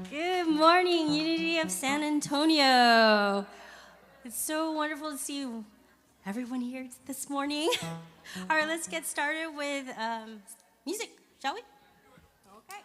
Good morning, Unity of San Antonio. It's so wonderful to see everyone here this morning. All right, let's get started with music, shall we? Okay.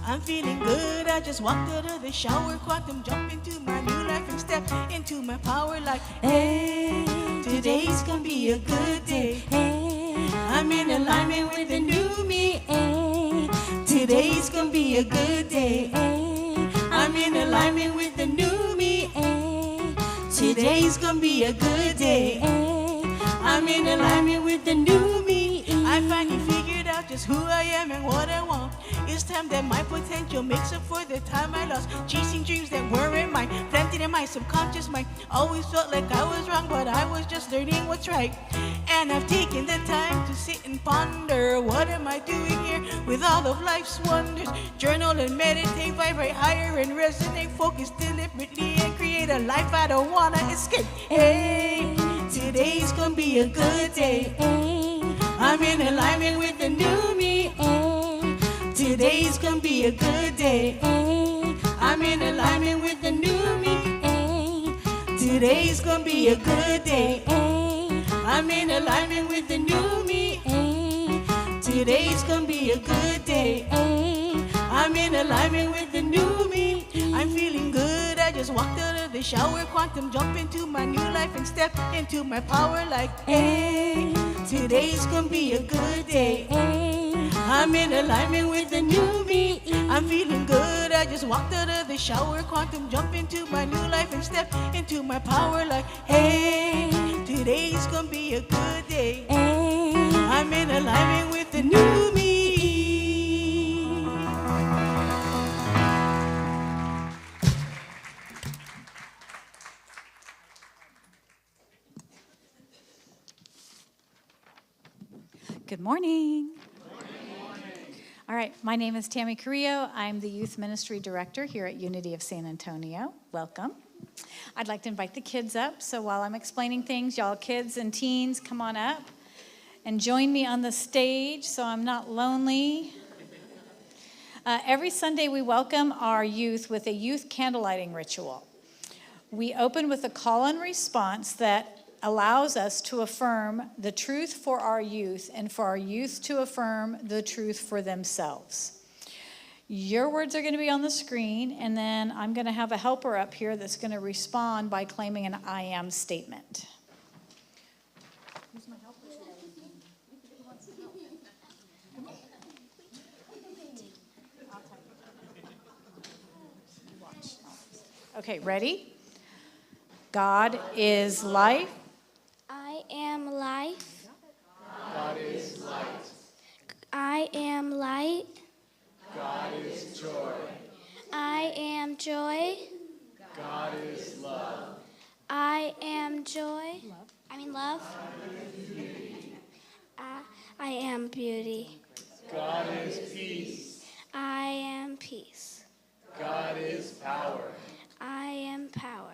I'm feeling good, I just walked out of the shower, quantum jump into my new life and step into my power like, hey, today's gonna be a good day. Hey, I'm in alignment with the new me. Hey, today's gonna be a good day. Hey, I'm in alignment with the new me. Hey, today's gonna be a good day. Hey, I'm in alignment with the new me. I finally figured out just who I am and what I want. It's time that my potential makes up for the time I lost chasing dreams that weren't mine, planted in my subconscious mind. Always felt like I was wrong, but I was just learning what's right. And I've taken the time to sit and ponder, what am I doing here with all of life's wonders? Journal and meditate, vibrate higher and resonate, focus deliberately and create a life I don't wanna escape. Hey, today's gonna be a good day. Hey, I'm in alignment with the new me. Hey, today's gonna be a good day. Hey, I'm in alignment with the new me. Hey, today's gonna be a good day. Hey, I'm in alignment with the new me. Hey, today's gonna be a good day. Hey, I'm in alignment with the new me. I'm feeling good, I just walked out of the shower, quantum jump into my new life and step into my power like, hey, today's gonna be a good day. Hey, I'm in alignment with the new me. I'm feeling good, I just walked out of the shower, quantum jump into my new life and step into my power like, hey, today's gonna be a good day. Hey, I'm in alignment with the new me. Good morning. All right, my name is Tammy Carrillo. I'm the Youth Ministry Director here at Unity of San Antonio. Welcome. I'd like to invite the kids up, so while I'm explaining things, y'all kids and teens, come on up and join me on the stage so I'm not lonely. Every Sunday we welcome our youth with a youth candlelighting ritual. We open with a call and response that allows us to affirm the truth for our youth and for our youth to affirm the truth for themselves. Your words are going to be on the screen, and then I'm going to have a helper up here that's going to respond by claiming an I am statement. Who's my helper? Okay, ready? God is life. I am life. God is light. I am light. God is joy. I am joy. God is love. I am joy. Love. I am beauty. God is peace. I am peace. God is power. I am power.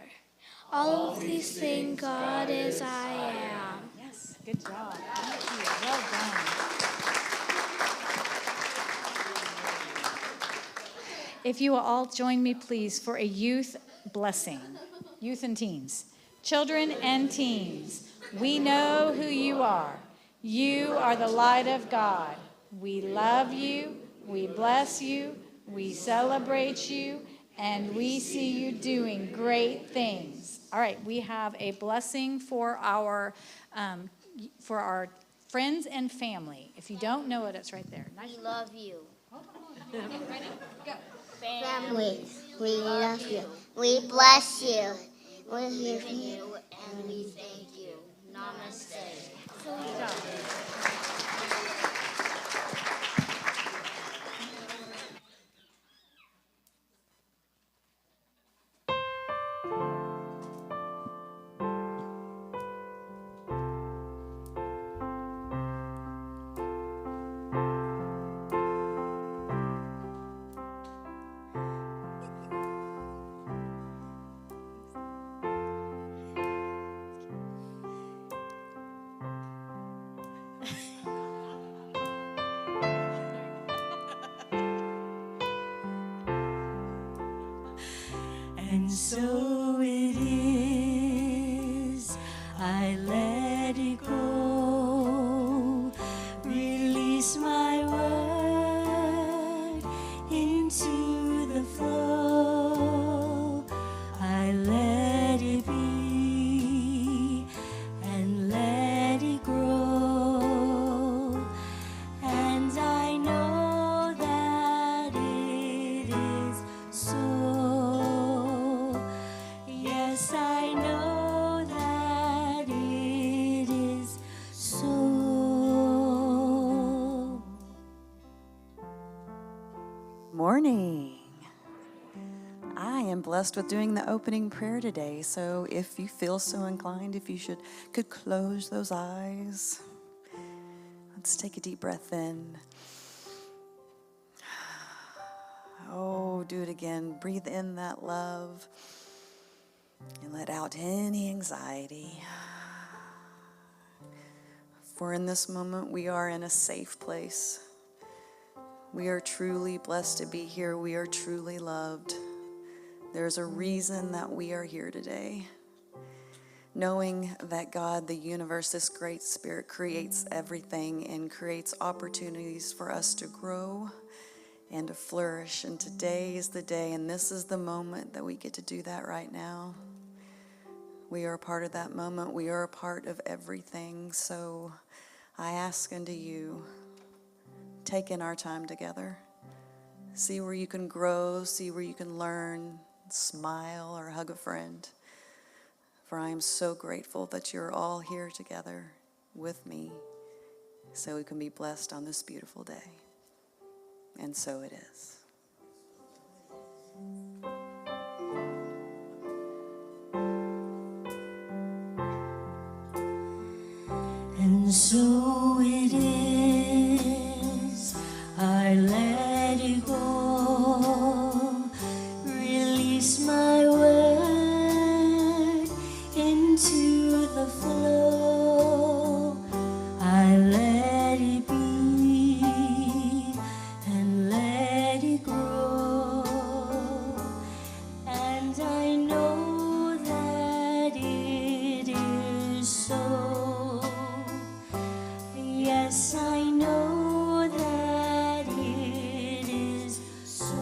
All of these things God is I am. Yes, good job. Thank you. Well done. If you will all join me, please, for a youth blessing. Youth and teens. Children and teens, we know who you are. You are the light of God. We love you. We bless you. We celebrate you. And we see you doing great things. All right, we have a blessing for our friends and family. If you don't know it, it's right there. We love you. Ready? Go. Family, we love you. We bless you. We're here for you, and we thank you. Namaste. Good job. And so it is, I let it go, release my word into the flow. I let it be and let it grow. And I know that it is so. Yes, I know that it is so. Morning. I am blessed with doing the opening prayer today, so if you feel so inclined, if you could close those eyes. Let's take a deep breath in. Oh, do it again. Breathe in that love and let out any anxiety. For in this moment, we are in a safe place. We are truly blessed to be here. We are truly loved. There's a reason that we are here today. Knowing that God, the universe, this great spirit creates everything and creates opportunities for us to grow and to flourish. And today is the day, and this is the moment that we get to do that right now. We are a part of that moment. We are a part of everything. So I ask unto you, take in our time together. See where you can grow, see where you can learn, smile or hug a friend. For I am so grateful that you're all here together with me so we can be blessed on this beautiful day. And so it is. And so it is, I let it go, release my word into the flow. I let it be and let it grow. And I know that it is so. Yes, I know that it is so.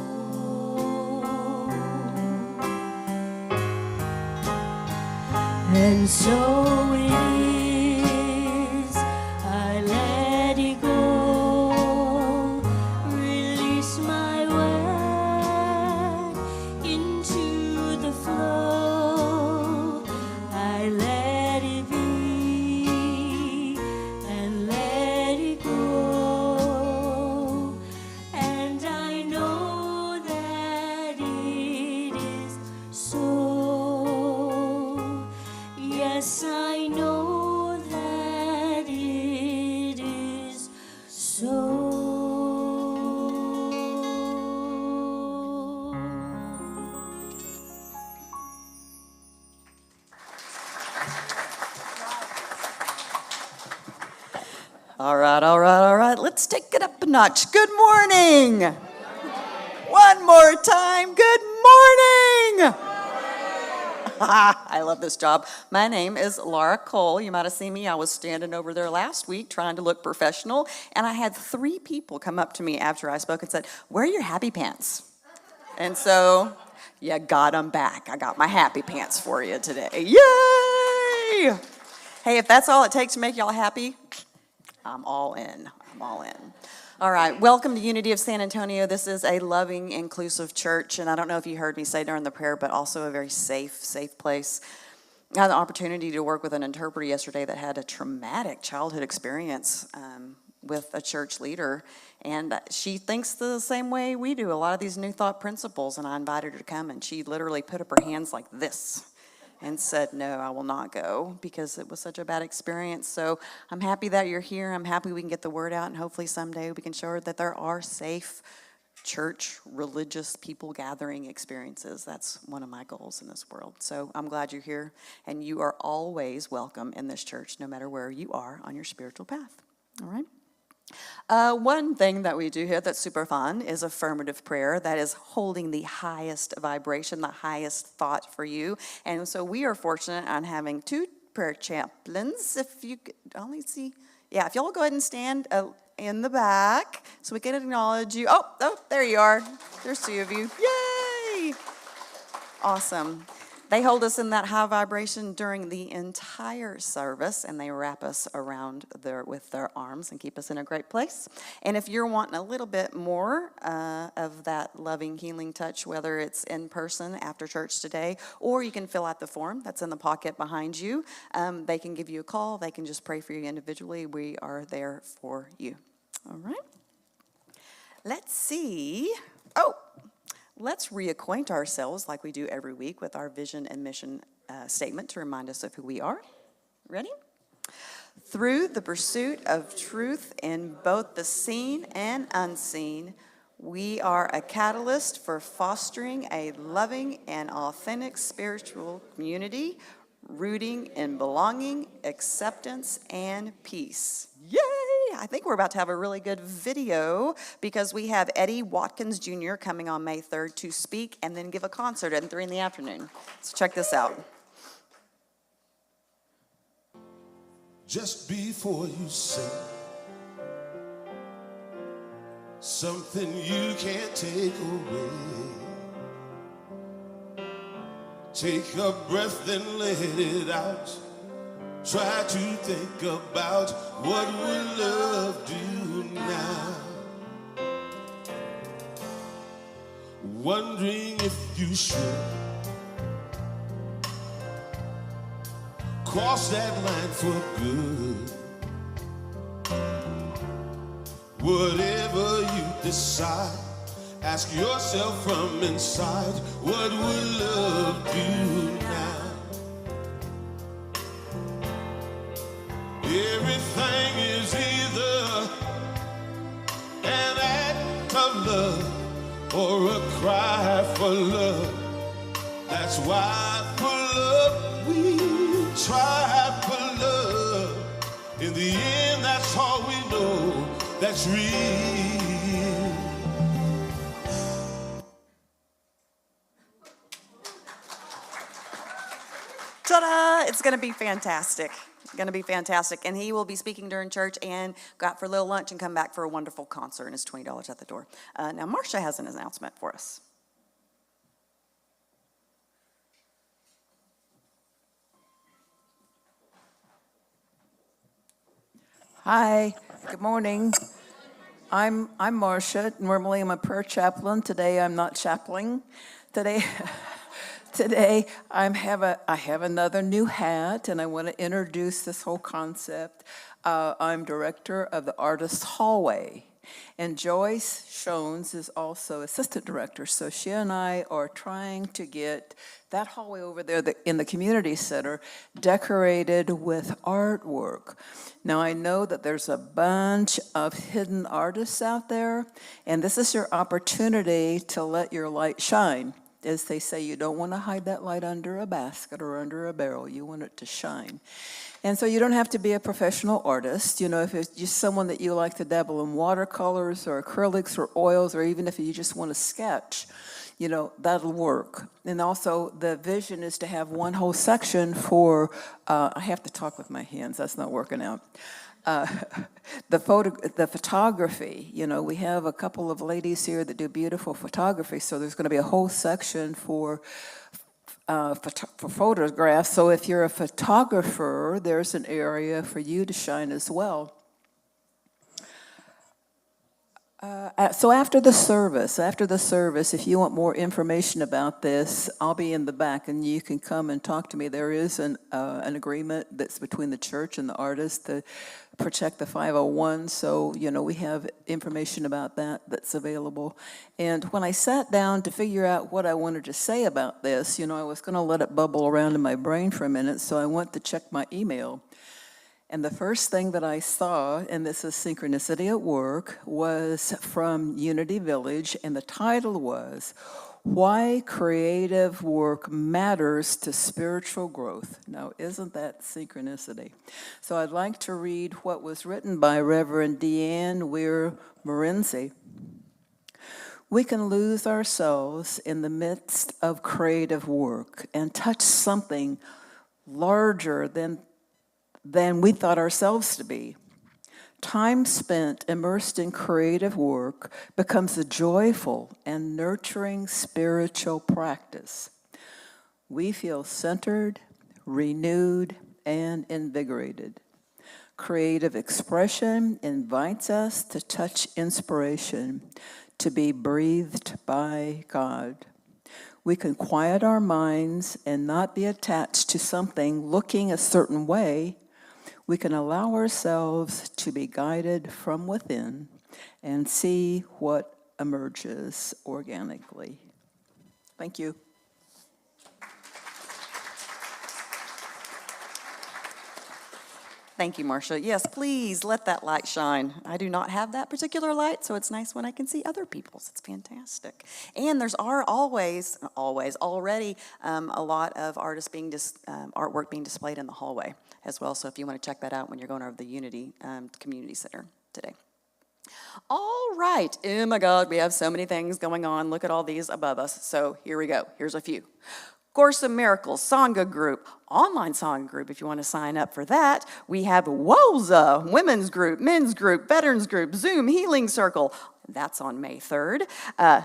And so it is, I let it go, release my word into the flow. I let it be and let it go. And I know that it is so. Yes, I know that it is so. All right. Let's take it up a notch. Good morning. One more time. Good morning. I love this job. My name is Laura Cole. You might have seen me. I was standing over there last week trying to look professional, and I had 3 people come up to me after I spoke and said, "Where are your happy pants?" And so, you got them back. I got my happy pants for you today. Yay! Hey, if that's all it takes to make y'all happy, I'm all in. All right, welcome to Unity of San Antonio. This is a loving, inclusive church, and I don't know if you heard me say during the prayer, but also a very safe place. I had the opportunity to work with an interpreter yesterday that had a traumatic childhood experience with a church leader, and she thinks the same way we do, a lot of these New Thought principles, and I invited her to come, and she literally put up her hands like this and said, "No, I will not go," because it was such a bad experience. So I'm happy that you're here. I'm happy we can get the word out, and hopefully someday we can show her that there are safe church, religious people gathering experiences. That's one of my goals in this world. So I'm glad you're here, and you are always welcome in this church, no matter where you are on your spiritual path. All right? One thing that we do here that's super fun is affirmative prayer. That is holding the highest vibration, the highest thought for you. And so we are fortunate on having two prayer chaplains. If you could only see, yeah, if y'all go ahead and stand in the back so we can acknowledge you. Oh, there you are. There's two of you. Yay! Awesome. They hold us in that high vibration during the entire service, and they wrap us around with their arms and keep us in a great place. And if you're wanting a little bit more of that loving, healing touch, whether it's in person after church today, or you can fill out the form that's in the pocket behind you, they can give you a call. They can just pray for you individually. We are there for you. All right. Let's see. Let's reacquaint ourselves like we do every week with our vision and mission statement to remind us of who we are. Ready? Through the pursuit of truth in both the seen and unseen, we are a catalyst for fostering a loving and authentic spiritual community, rooting in belonging, acceptance, and peace. Yay! I think we're about to have a really good video because we have Eddie Watkins Jr. coming on May 3rd to speak and then give a concert at 3 in the afternoon. So check this out. Just before you say something you can't take away, take a breath, then let it out. Try to think about what would love do now. Wondering if you should cross that line for good. Whatever you decide, ask yourself from inside, what would love do now? Everything is either an act of love or a cry for love. That's why for love we try for love. In the end, that's all we know that's real. Ta-da! It's going to be fantastic. Going to be fantastic. And he will be speaking during church and go out for a little lunch and come back for a wonderful concert, and it's $20 at the door. Now, Marcia has an announcement for us. Hi, good morning. I'm Marcia. Normally I'm a prayer chaplain. Today I'm not chaplain. Today I have another new hat, and I want to introduce this whole concept. I'm director of the Artist Hallway, and Joyce Shones is also assistant director. So she and I are trying to get that hallway over there in the community center decorated with artwork. Now I know that there's a bunch of hidden artists out there, and this is your opportunity to let your light shine. As they say, you don't want to hide that light under a basket or under a barrel. You want it to shine. And so you don't have to be a professional artist. You know, if it's just someone that you like to dabble in watercolors or acrylics or oils, or even if you just want to sketch, you know, that'll work. And also the vision is to have one whole section for, I have to talk with my hands, that's not working out. The photography, you know, we have a couple of ladies here that do beautiful photography, so there's going to be a whole section for photographs. So if you're a photographer, there's an area for you to shine as well. So after the service, if you want more information about this, I'll be in the back and you can come and talk to me. There is an agreement that's between the church and the artist to protect the 501. So, you know, we have information about that that's available. And when I sat down to figure out what I wanted to say about this, you know, I was going to let it bubble around in my brain for a minute. So I went to check my email. And the first thing that I saw, and this is Synchronicity at Work, was from Unity Village, and the title was, Why Creative Work Matters to Spiritual Growth. Now, isn't that synchronicity? So I'd like to read what was written by Reverend Deanne Weir-Morenzi. We can lose ourselves in the midst of creative work and touch something larger than we thought ourselves to be. Time spent immersed in creative work becomes a joyful and nurturing spiritual practice. We feel centered, renewed, and invigorated. Creative expression invites us to touch inspiration, to be breathed by God. We can quiet our minds and not be attached to something looking a certain way. We can allow ourselves to be guided from within and see what emerges organically. Thank you. Thank you, Marcia. Yes, please let that light shine. I do not have that particular light, so it's nice when I can see other people's. It's fantastic. And there's already a lot of artwork being displayed in the hallway as well. So if you want to check that out when you're going over the Unity Community Center today. All right. Oh my God, we have so many things going on. Look at all these above us. So here we go. Here's a few. Course of Miracles, Sangha group, online Sangha group if you want to sign up for that. We have WOZA, women's group, men's group, veterans group, Zoom, healing circle. That's on May 3rd.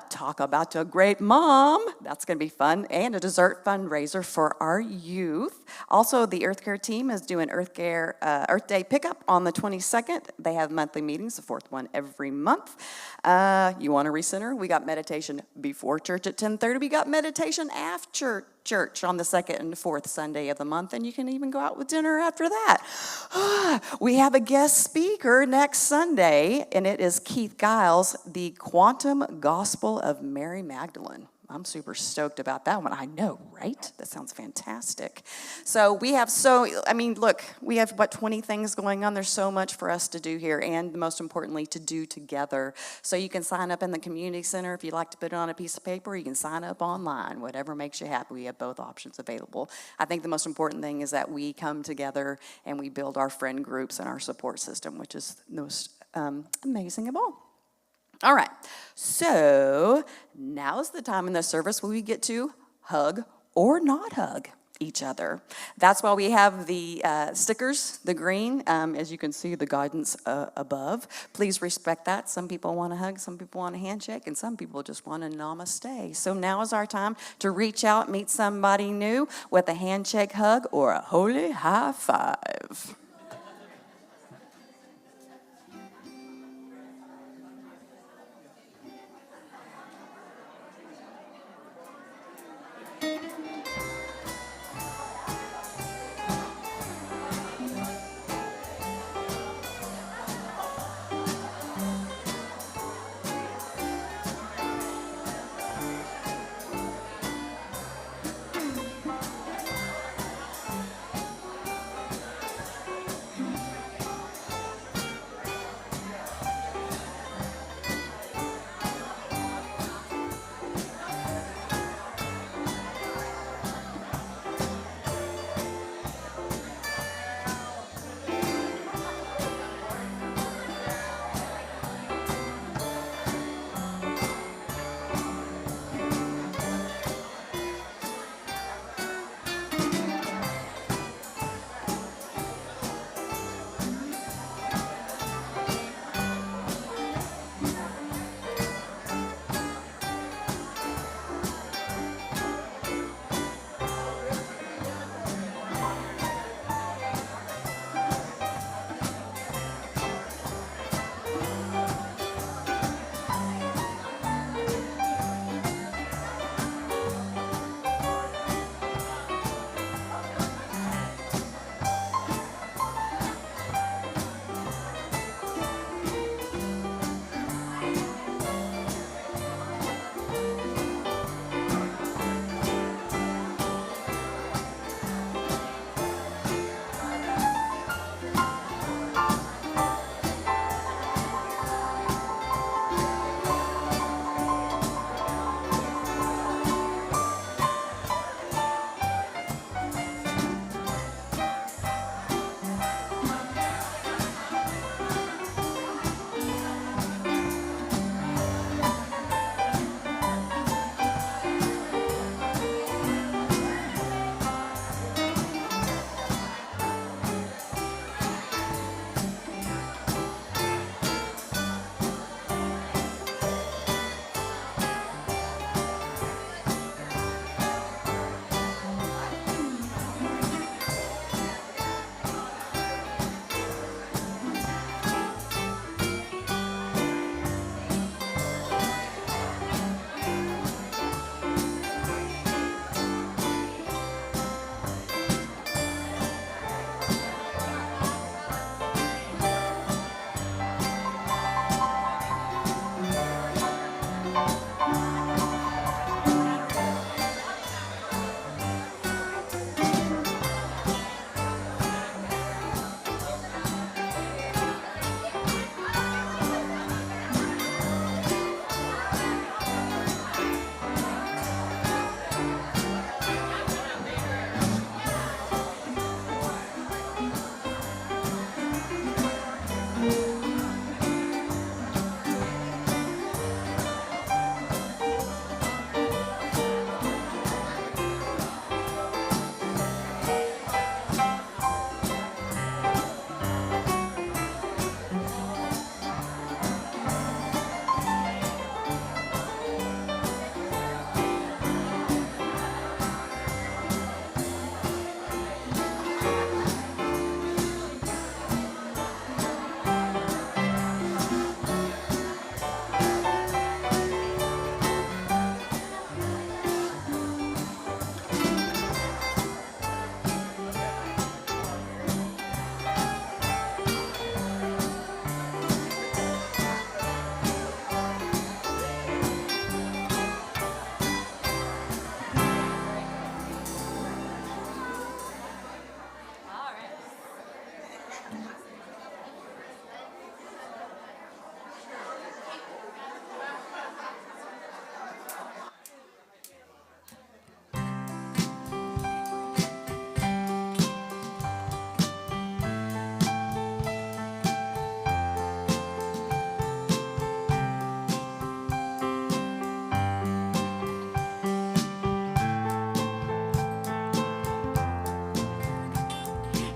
Talk about a great mom. That's going to be fun. And a dessert fundraiser for our youth. Also, the Earth Care team is doing Earth Day pickup on the 22nd. They have monthly meetings, the fourth one every month. You want to recenter? We got meditation before church at 10:30. We got meditation after church on the second and fourth Sunday of the month, and you can even go out with dinner after that. We have a guest speaker next Sunday, and it is Keith Giles, the Quantum Gospel of Mary Magdalene. I'm super stoked about that one. I know, right? That sounds fantastic. So we have we have, 20 things going on. There's so much for us to do here, and most importantly, to do together. So you can sign up in the community center. If you'd like to put it on a piece of paper, you can sign up online, whatever makes you happy. We have both options available. I think the most important thing is that we come together and we build our friend groups and our support system, which is the most amazing of all. All right, so now's the time in the service where we get to hug or not hug each other. That's why we have the stickers, the green, as you can see, the guidance above. Please respect that. Some people want to hug, some people want a handshake, and some people just want a namaste. So now is our time to reach out, meet somebody new with a handshake, hug, or a holy high five.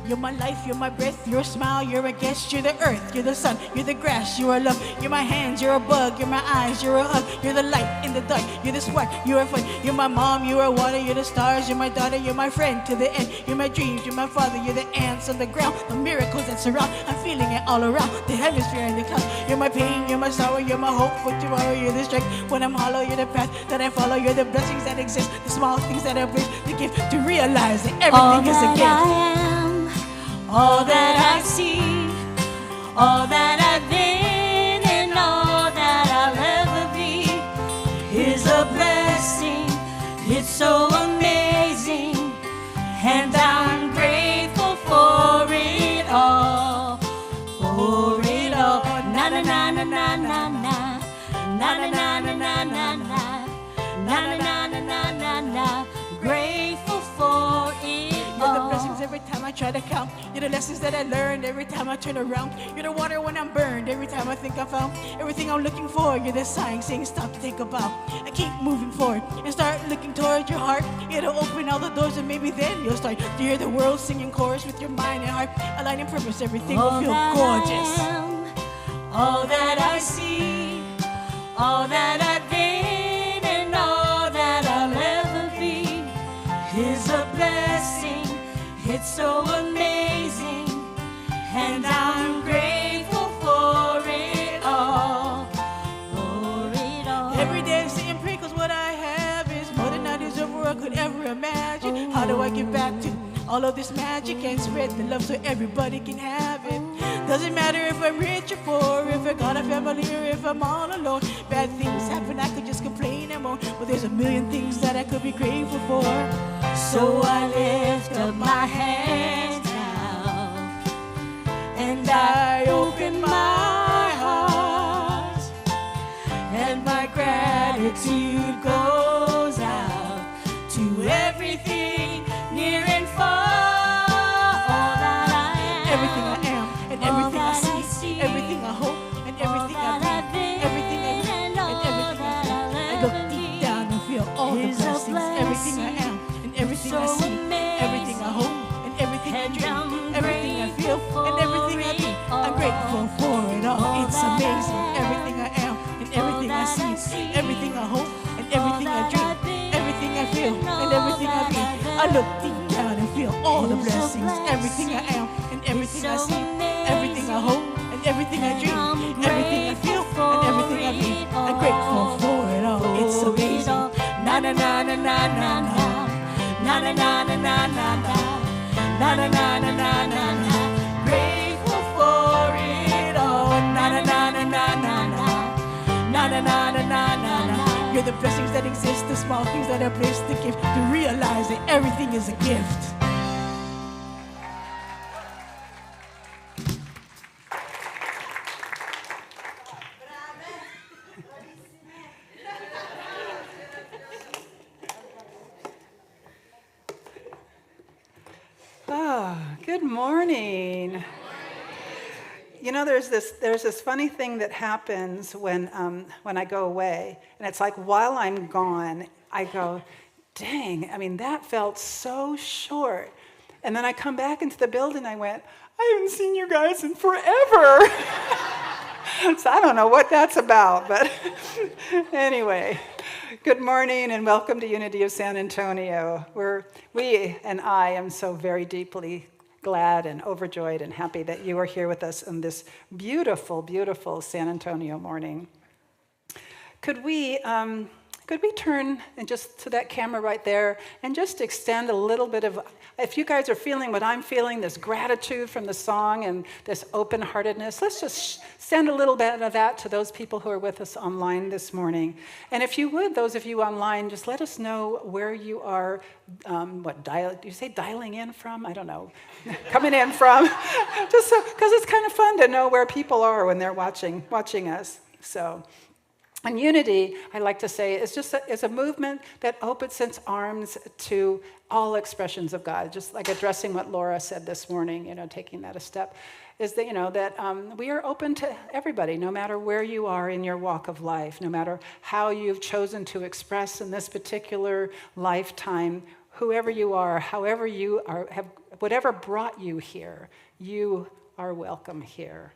You're my life, you're my breath, you're a smile, you're a guest, you're the earth, you're the sun, you're the grass, you're a love, you're my hands, you're a bug, you're my eyes, you're a hug, you're the light in the dark, you're the spark, you're a fun, you're my mom, you're a water, you're the stars, you're my daughter, you're my friend to the end, you're my dreams, you're my father, you're the ants on the ground, the miracles that surround, I'm feeling it all around, the hemisphere and the clouds, you're my pain, you're my sorrow, you're my hope for tomorrow, you're the strength when I'm hollow, you're the path that I follow, you're the blessings that exist, the small things that I bring, the gift to realize that everything is a gift. All that I am, all that I see, all that I've been, and all that I'll ever be is a blessing. It's so amazing, and I'm grateful for it all, for it all. Na na na na na na na, na na na na na na na, na na na na na na na. Grateful for it. You're the blessings every time I try to count. You're the lessons that I learned every time I turn around. You're the water when I'm burned every time I think I found everything I'm looking for. You're the sign saying stop to think about. I keep moving forward and start looking towards your heart. It'll open all the doors and maybe then you'll start to hear the world singing chorus with your mind and heart. Aligning purpose, everything will feel gorgeous. All that I see, all that I've been, and all that I'll ever be is a blessing. It's so amazing, and I'm grateful for it all, for it all. Every day I'm saying pray 'cause what I have is more than I deserve or I could ever imagine. How do I give back to all of this magic and spread the love so everybody can have it? Doesn't matter if I'm rich or poor, if I got a family or if I'm all alone. Bad things happen, I could just complain and moan, but there's a million things that I could be grateful for. So I lift up my hands now, and I open my heart, and my gratitude goes out to everything near and far. All that I am, Everything I am, and everything I see, everything I hope, and everything I be, everything I do, and everything I feel. I look deep down and feel all the blessings, everything I am, and everything I see, everything I hope, and everything I dream, everything I feel, and everything I be. I'm grateful for it all. It's amazing, everything I am, and everything I see, everything I hope, and everything I dream, everything I feel, and everything I be. I look deep down and feel all the blessings, everything I am, and everything I see, everything I hope, and everything I dream, everything I feel, and everything I be. I'm grateful for it all. It's amazing. Na na na na na na na, na na na na na na na, na na na na na na na. Grateful for it all. Na na na na na na na, na na na na na na na. You're the blessings that exist, the small things that are blessed, the gift to realize that everything is a gift. Good morning. You know, there's this funny thing that happens when I go away, and it's like while I'm gone, I go, dang, I mean, that felt so short. And then I come back into the building, I went, I haven't seen you guys in forever. So I don't know what that's about, but anyway. Good morning and welcome to Unity of San Antonio. I am so very deeply glad and overjoyed and happy that you are here with us on this beautiful, beautiful San Antonio morning. Could we turn and just to that camera right there and just extend a little bit of, if you guys are feeling what I'm feeling, this gratitude from the song and this open-heartedness, let's just send a little bit of that to those people who are with us online this morning. And if you would, those of you online, just let us know where you are, do you say dialing in from? I don't know, coming in from. Just so, because it's kind of fun to know where people are when they're watching us. So. And unity, I like to say, is a movement that opens its arms to all expressions of God. Just like addressing what Laura said this morning, taking that a step, is that that we are open to everybody, no matter where you are in your walk of life, no matter how you've chosen to express in this particular lifetime, whoever you are, however you have whatever brought you here, you are welcome here.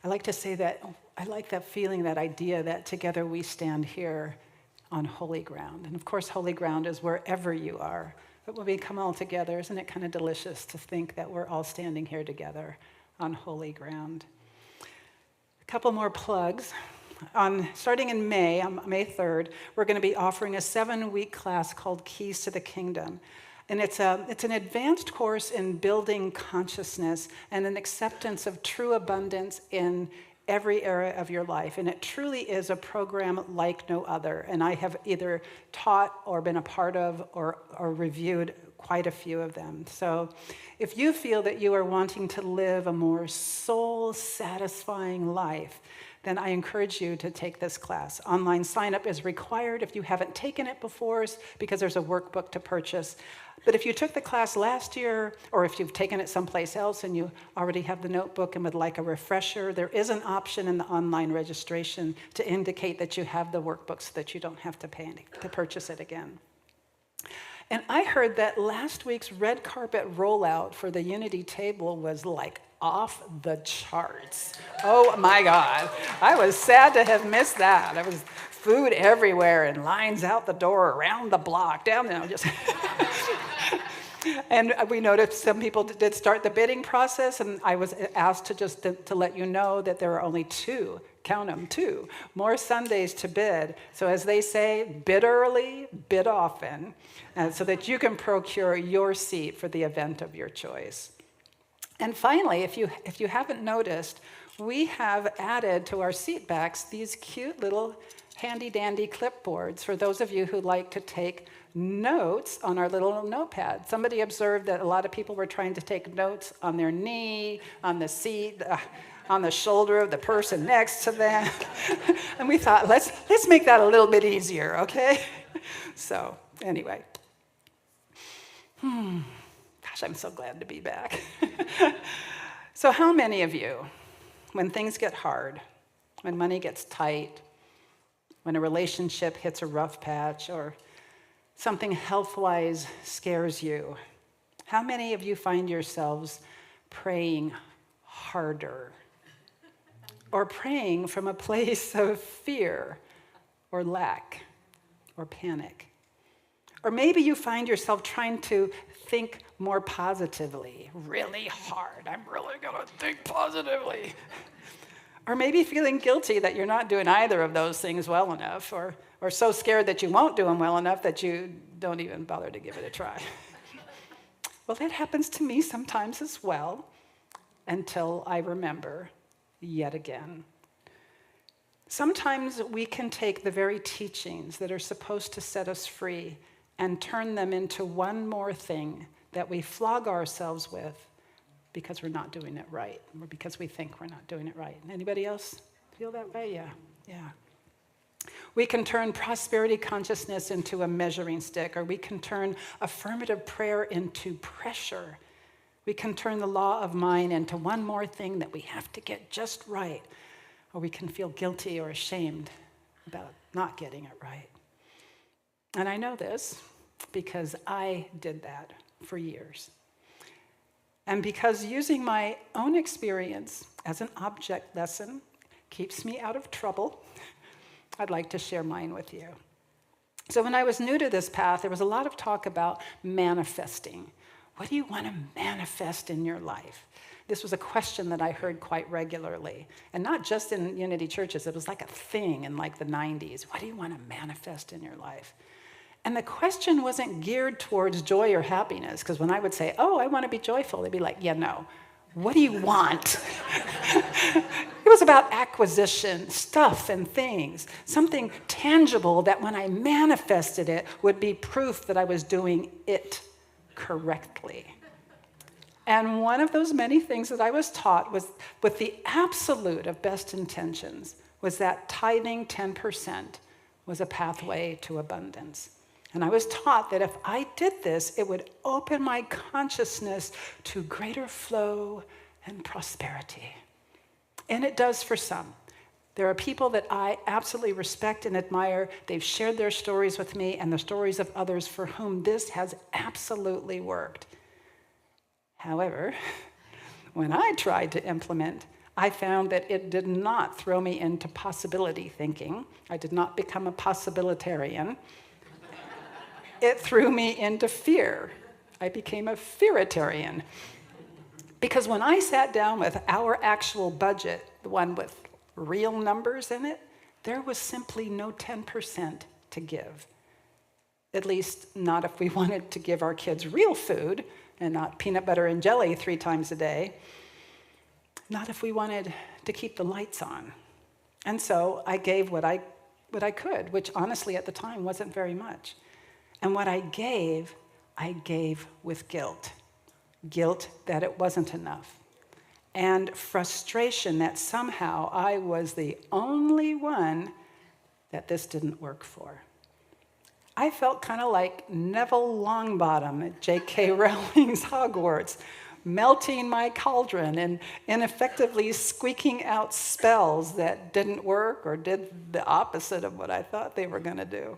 I like to say that, I like that feeling, that idea that together we stand here on holy ground. And of course, holy ground is wherever you are. But when we come all together, isn't it kind of delicious to think that we're all standing here together on holy ground? A couple more plugs. Starting in May, on May 3rd, we're going to be offering a 7-week class called Keys to the Kingdom. And it's an advanced course in building consciousness and an acceptance of true abundance in every area of your life. And it truly is a program like no other. And I have either taught or been a part of or reviewed quite a few of them. So if you feel that you are wanting to live a more soul-satisfying life, then I encourage you to take this class. Online sign-up is required if you haven't taken it before, because there's a workbook to purchase. But if you took the class last year, or if you've taken it someplace else and you already have the notebook and would like a refresher, there is an option in the online registration to indicate that you have the workbook so that you don't have to pay to purchase it again. And I heard that last week's red carpet rollout for the Unity table was like off the charts. Oh my God. I was sad to have missed that. There was food everywhere and lines out the door, around the block, down there, just... And we noticed some people did start the bidding process, and I was asked to let you know that there are only 2, count them, 2 more Sundays to bid. So as they say, bid early, bid often, so that you can procure your seat for the event of your choice. And finally, if you haven't noticed, we have added to our seat backs these cute little handy-dandy clipboards for those of you who like to take notes on our little notepad. Somebody observed that a lot of people were trying to take notes on their knee, on the seat, on the shoulder of the person next to them. And we thought, let's make that a little bit easier, okay? So anyway. Gosh, I'm so glad to be back. So how many of you, when things get hard, when money gets tight, when a relationship hits a rough patch, or something health-wise scares you, how many of you find yourselves praying harder? Or praying from a place of fear or lack or panic? Or maybe you find yourself trying to think more positively, really hard. I'm really gonna think positively. Or maybe feeling guilty that you're not doing either of those things well enough, or so scared that you won't do them well enough that you don't even bother to give it a try. Well, that happens to me sometimes as well, until I remember yet again. Sometimes we can take the very teachings that are supposed to set us free and turn them into one more thing that we flog ourselves with because we're not doing it right, or because we think we're not doing it right. Anybody else feel that way? Yeah. We can turn prosperity consciousness into a measuring stick, or we can turn affirmative prayer into pressure. We can turn the law of mind into one more thing that we have to get just right, or we can feel guilty or ashamed about not getting it right. And I know this because I did that for years. And because using my own experience as an object lesson keeps me out of trouble, I'd like to share mine with you. So when I was new to this path, there was a lot of talk about manifesting. What do you want to manifest in your life? This was a question that I heard quite regularly. And not just in Unity churches, it was like a thing in like the 90s. What do you want to manifest in your life? And the question wasn't geared towards joy or happiness, because when I would say, oh, I want to be joyful, they'd be like, yeah, no. What do you want? It was about acquisition, stuff and things, something tangible that when I manifested it would be proof that I was doing it correctly. And one of those many things that I was taught was, with the absolute of best intentions, was that tithing 10% was a pathway to abundance. And I was taught that if I did this, it would open my consciousness to greater flow and prosperity. And it does for some. There are people that I absolutely respect and admire. They've shared their stories with me and the stories of others for whom this has absolutely worked. However, when I tried to implement, I found that it did not throw me into possibility thinking. I did not become a possibilitarian. It threw me into fear. I became a fearitarian. Because when I sat down with our actual budget, the one with real numbers in it, there was simply no 10% to give. At least not if we wanted to give our kids real food and not peanut butter and jelly 3 times a day. Not if we wanted to keep the lights on. And so I gave what I could, which honestly at the time wasn't very much. And what I gave with guilt. Guilt that it wasn't enough. And frustration that somehow I was the only one that this didn't work for. I felt kind of like Neville Longbottom at J.K. Rowling's Hogwarts, melting my cauldron and ineffectively squeaking out spells that didn't work or did the opposite of what I thought they were going to do.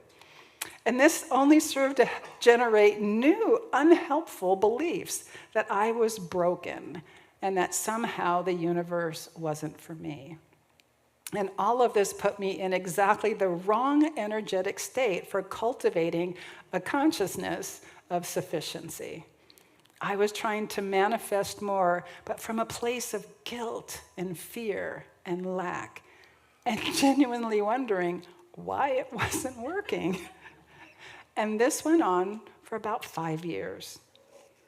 And this only served to generate new, unhelpful beliefs that I was broken and that somehow the universe wasn't for me. And all of this put me in exactly the wrong energetic state for cultivating a consciousness of sufficiency. I was trying to manifest more, but from a place of guilt and fear and lack, and genuinely wondering why it wasn't working. And this went on for about 5 years.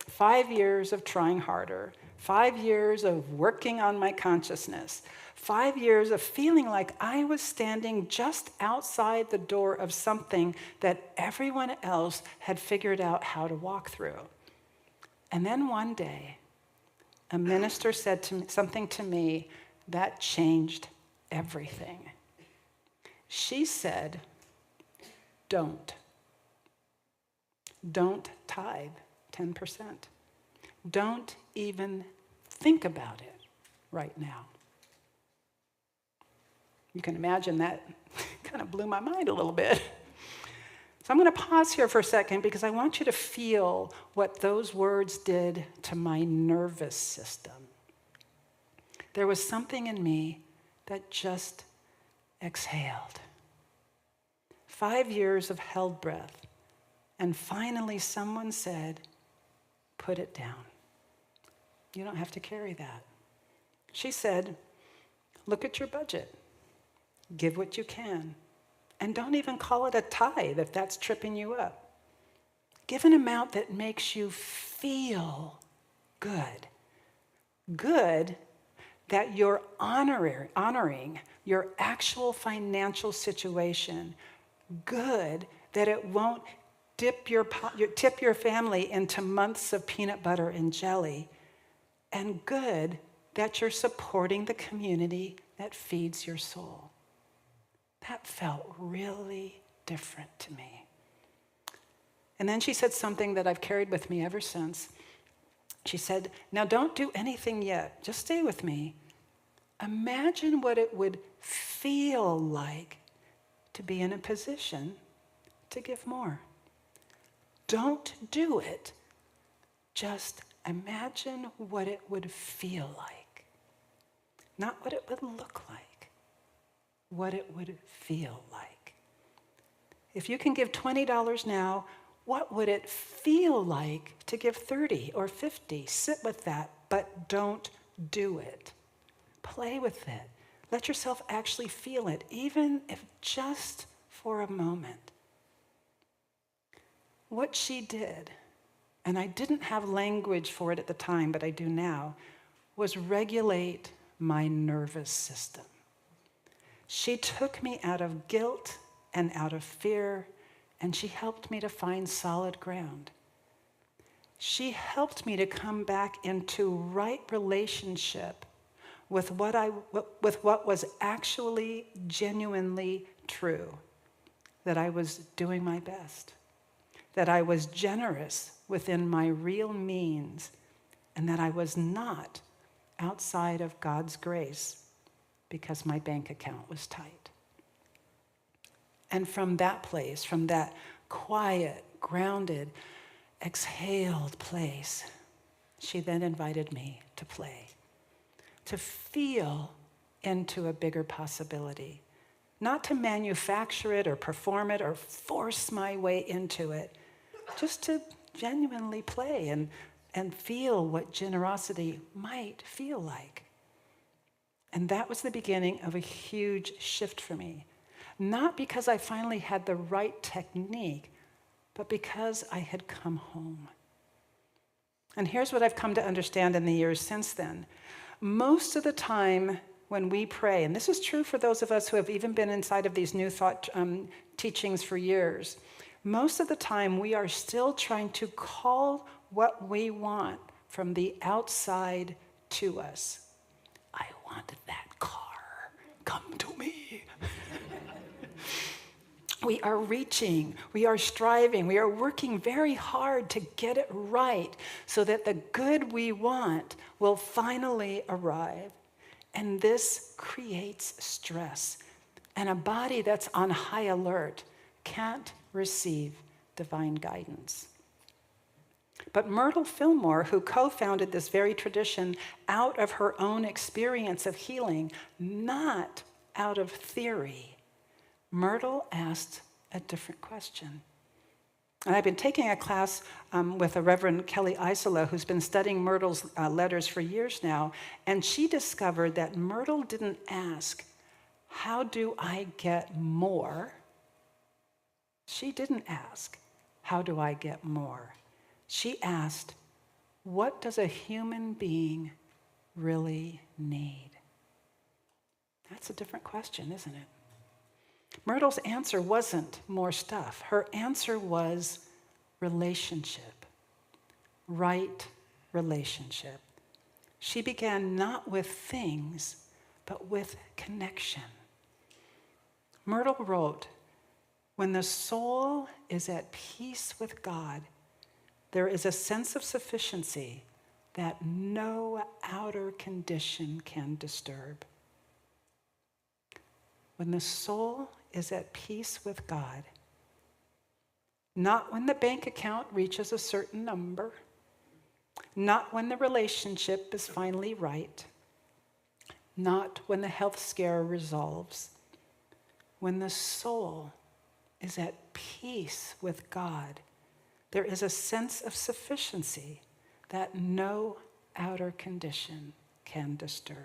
5 years of trying harder, 5 years of working on my consciousness, 5 years of feeling like I was standing just outside the door of something that everyone else had figured out how to walk through. And then one day, a minister said something to me that changed everything. She said, don't tithe 10%. Don't even think about it right now. You can imagine that kind of blew my mind a little bit. So I'm going to pause here for a second because I want you to feel what those words did to my nervous system. There was something in me that just exhaled. 5 years of held breath. And finally someone said, put it down. You don't have to carry that. She said, look at your budget. Give what you can. And don't even call it a tithe if that's tripping you up. Give an amount that makes you feel good. Good that you're honoring your actual financial situation. Good that it won't tip your family into months of peanut butter and jelly. And good that you're supporting the community that feeds your soul. That felt really different to me. And then she said something that I've carried with me ever since. She said, now don't do anything yet. Just stay with me. Imagine what it would feel like to be in a position to give more. Don't do it. Just imagine what it would feel like. Not what it would look like. What it would feel like. If you can give $20 now, what would it feel like to give 30 or 50? Sit with that, but don't do it. Play with it. Let yourself actually feel it, even if just for a moment. What she did, and I didn't have language for it at the time, but I do now, was regulate my nervous system. She took me out of guilt and out of fear, and she helped me to find solid ground. She helped me to come back into right relationship with what was actually genuinely true, that I was doing my best, that I was generous within my real means, and that I was not outside of God's grace because my bank account was tight. And from that place, from that quiet, grounded, exhaled place, she then invited me to play, to feel into a bigger possibility, not to manufacture it or perform it or force my way into it, just to genuinely play and feel what generosity might feel like. And that was the beginning of a huge shift for me. Not because I finally had the right technique, but because I had come home. And here's what I've come to understand in the years since then. Most of the time when we pray, and this is true for those of us who have even been inside of these New Thought teachings for years, most of the time we are still trying to call what we want from the outside to us. I wanted that car. Come to me. We are reaching, we are striving, we are working very hard to get it right so that the good we want will finally arrive. And this creates stress. And a body that's on high alert can't receive divine guidance. But Myrtle Fillmore, who co-founded this very tradition out of her own experience of healing, not out of theory, Myrtle asked a different question. And I've been taking a class with a Reverend Kelly Isola, who's been studying Myrtle's letters for years now, and she discovered that Myrtle didn't ask, how do I get more? She didn't ask, how do I get more? She asked, what does a human being really need? That's a different question, isn't it? Myrtle's answer wasn't more stuff. Her answer was relationship, right relationship. She began not with things, but with connection. Myrtle wrote, when the soul is at peace with God, there is a sense of sufficiency that no outer condition can disturb. When the soul is at peace with God, not when the bank account reaches a certain number, not when the relationship is finally right, not when the health scare resolves. When the soul is at peace with God, there is a sense of sufficiency that no outer condition can disturb.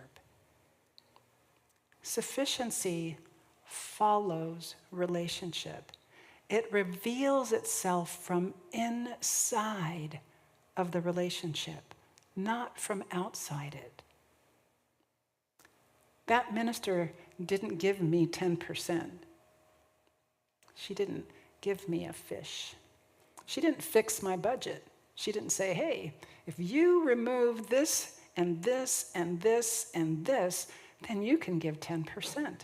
Sufficiency follows relationship. It reveals itself from inside of the relationship, not from outside it. That minister didn't give me 10%. She didn't give me a fish. She didn't fix my budget. She didn't say, hey, if you remove this and this and this and this, then you can give 10%.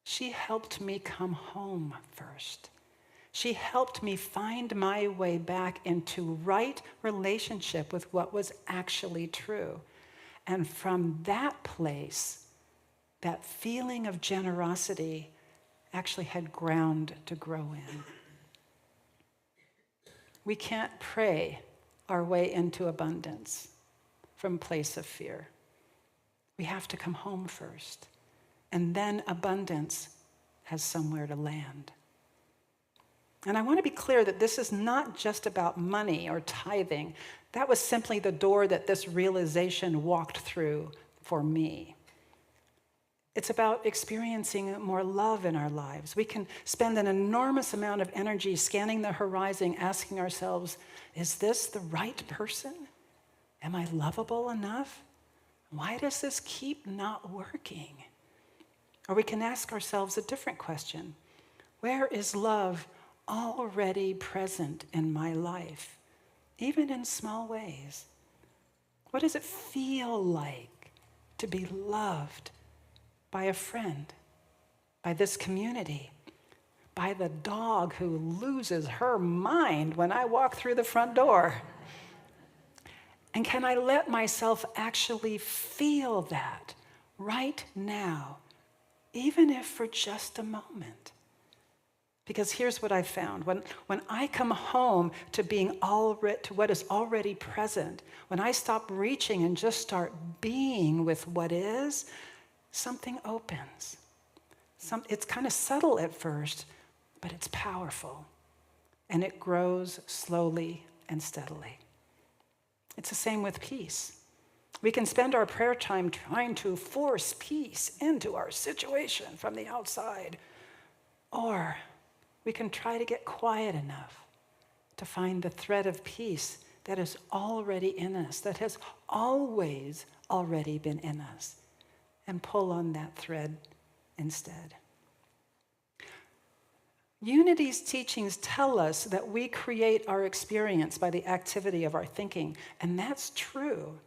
She helped me come home first. She helped me find my way back into right relationship with what was actually true. And from that place, that feeling of generosity actually had ground to grow in. We can't pray our way into abundance from a place of fear. We have to come home first. And then abundance has somewhere to land. And I want to be clear that this is not just about money or tithing. That was simply the door that this realization walked through for me. It's about experiencing more love in our lives. We can spend an enormous amount of energy scanning the horizon, asking ourselves, is this the right person? Am I lovable enough? Why does this keep not working? Or we can ask ourselves a different question. Where is love already present in my life, even in small ways? What does it feel like to be loved by a friend, by this community, by the dog who loses her mind when I walk through the front door? And can I let myself actually feel that right now, even if for just a moment? Because here's what I found. When I come home to to what is already present, when I stop reaching and just start being with what is, something opens. It's kind of subtle at first, but it's powerful. And it grows slowly and steadily. It's the same with peace. We can spend our prayer time trying to force peace into our situation from the outside, or we can try to get quiet enough to find the thread of peace that is already in us, that has always already been in us, and pull on that thread instead. Unity's teachings tell us that we create our experience by the activity of our thinking, and that's true.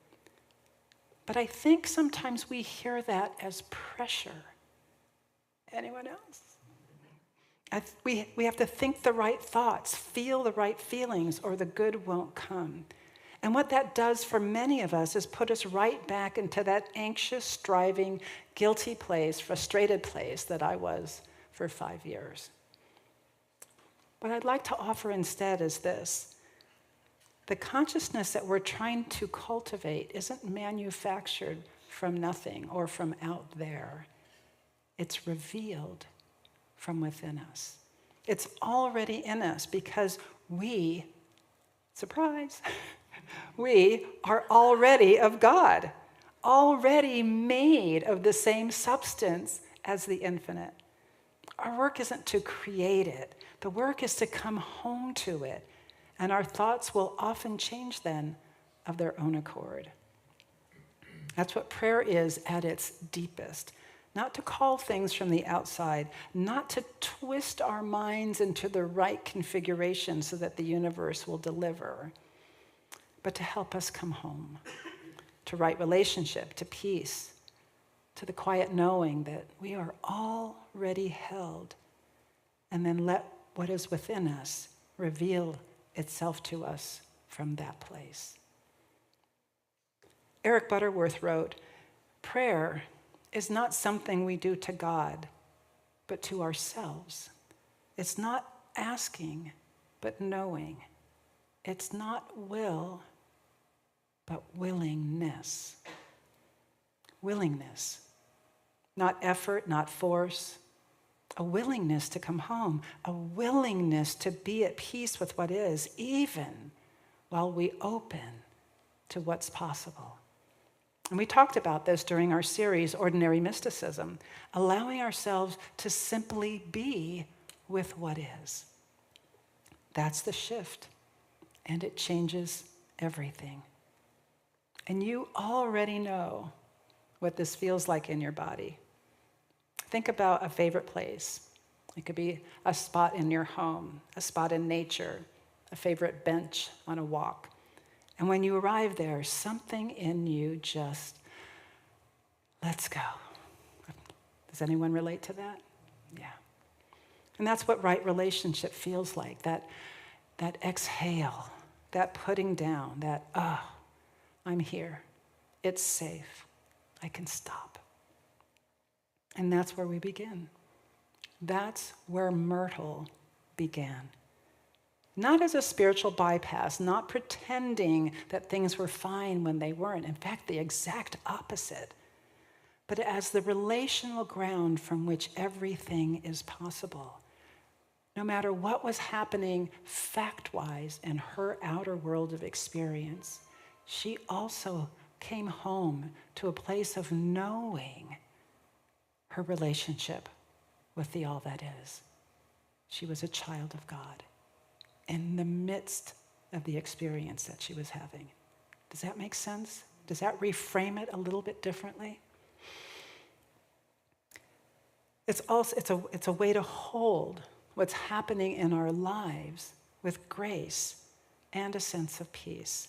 But I think sometimes we hear that as pressure. Anyone else? We have to think the right thoughts, feel the right feelings, or the good won't come. And what that does for many of us is put us right back into that anxious, striving, guilty place, frustrated place that I was for 5 years. What I'd like to offer instead is this. The consciousness that we're trying to cultivate isn't manufactured from nothing or from out there. It's revealed from within us. It's already in us because we, surprise, we are already of God, already made of the same substance as the infinite. Our work isn't to create it. The work is to come home to it. And our thoughts will often change then of their own accord. That's what prayer is at its deepest. Not to call things from the outside, not to twist our minds into the right configuration so that the universe will deliver, but to help us come home, to right relationship, to peace, to the quiet knowing that we are already held, and then let what is within us reveal itself to us from that place. Eric Butterworth wrote, "Prayer is not something we do to God, but to ourselves. It's not asking, but knowing. It's not will, but willingness." Willingness. Not effort, not force. A willingness to come home. A willingness to be at peace with what is, even while we open to what's possible. And we talked about this during our series, Ordinary Mysticism, allowing ourselves to simply be with what is. That's the shift, and it changes everything. And you already know what this feels like in your body. Think about a favorite place. It could be a spot in your home, a spot in nature, a favorite bench on a walk. And when you arrive there, something in you just lets go. Does anyone relate to that? Yeah. And that's what right relationship feels like, that exhale, that putting down, that, I'm here. It's safe. I can stop. And that's where we begin. That's where Myrtle began. Not as a spiritual bypass, not pretending that things were fine when they weren't. In fact, the exact opposite. But as the relational ground from which everything is possible. No matter what was happening fact-wise in her outer world of experience, she also came home to a place of knowing her relationship with the all that is. She was a child of God in the midst of the experience that she was having. Does that make sense? Does that reframe it a little bit differently? It's a way to hold what's happening in our lives with grace and a sense of peace.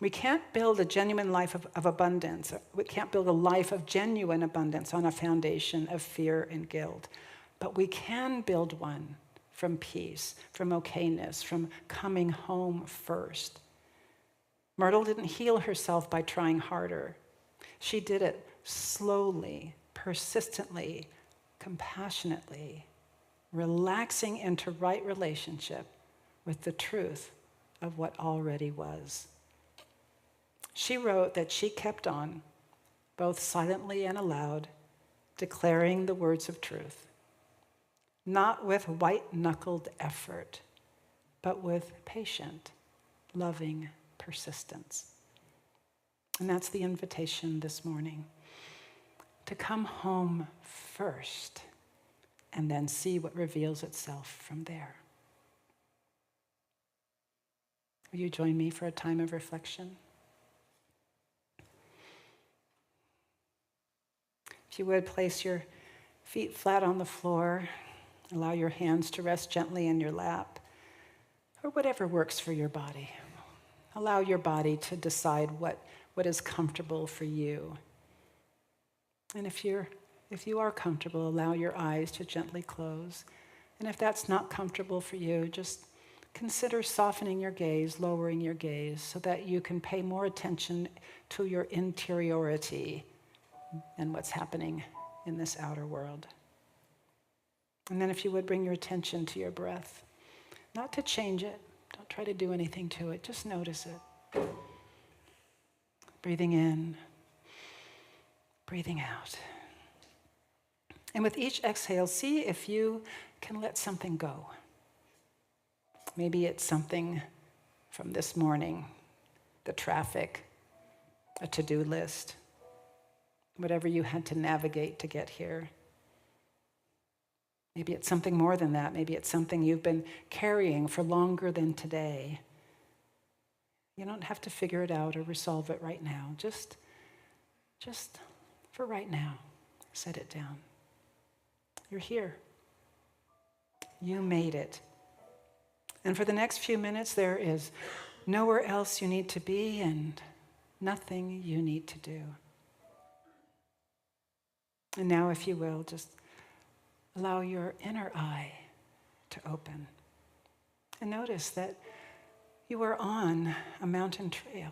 We can't build a genuine life of abundance. We can't build a life of genuine abundance on a foundation of fear and guilt. But we can build one from peace, from okayness, from coming home first. Myrtle didn't heal herself by trying harder. She did it slowly, persistently, compassionately, relaxing into right relationship with the truth of what already was. She wrote that she kept on, both silently and aloud, declaring the words of truth, not with white-knuckled effort, but with patient, loving persistence. And that's the invitation this morning, to come home first and then see what reveals itself from there. Will you join me for a time of reflection? If you would, place your feet flat on the floor, allow your hands to rest gently in your lap, or whatever works for your body. Allow your body to decide what is comfortable for you. And if you are comfortable, allow your eyes to gently close. And if that's not comfortable for you, just consider softening your gaze, lowering your gaze, so that you can pay more attention to your interiority and what's happening in this outer world. And then if you would, bring your attention to your breath, not to change it, don't try to do anything to it, just notice it. Breathing in, breathing out. And with each exhale, see if you can let something go. Maybe it's something from this morning, the traffic, a to-do list, whatever you had to navigate to get here. Maybe it's something more than that. Maybe it's something you've been carrying for longer than today. You don't have to figure it out or resolve it right now. Just for right now, set it down. You're here. You made it. And for the next few minutes, there is nowhere else you need to be and nothing you need to do. And now, if you will, just allow your inner eye to open. And notice that you are on a mountain trail.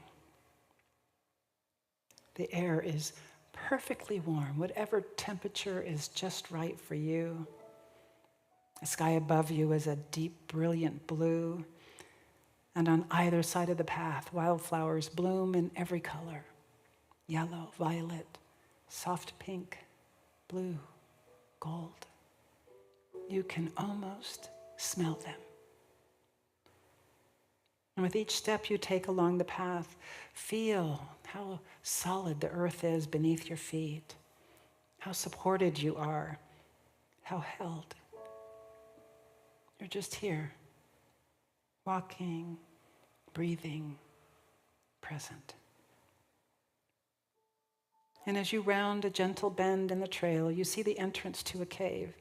The air is perfectly warm, whatever temperature is just right for you. The sky above you is a deep, brilliant blue. And on either side of the path, wildflowers bloom in every color: yellow, violet, soft pink, blue, gold. You can almost smell them. And with each step you take along the path, feel how solid the earth is beneath your feet, how supported you are, how held. You're just here, walking, breathing, present. And as you round a gentle bend in the trail, you see the entrance to a cave.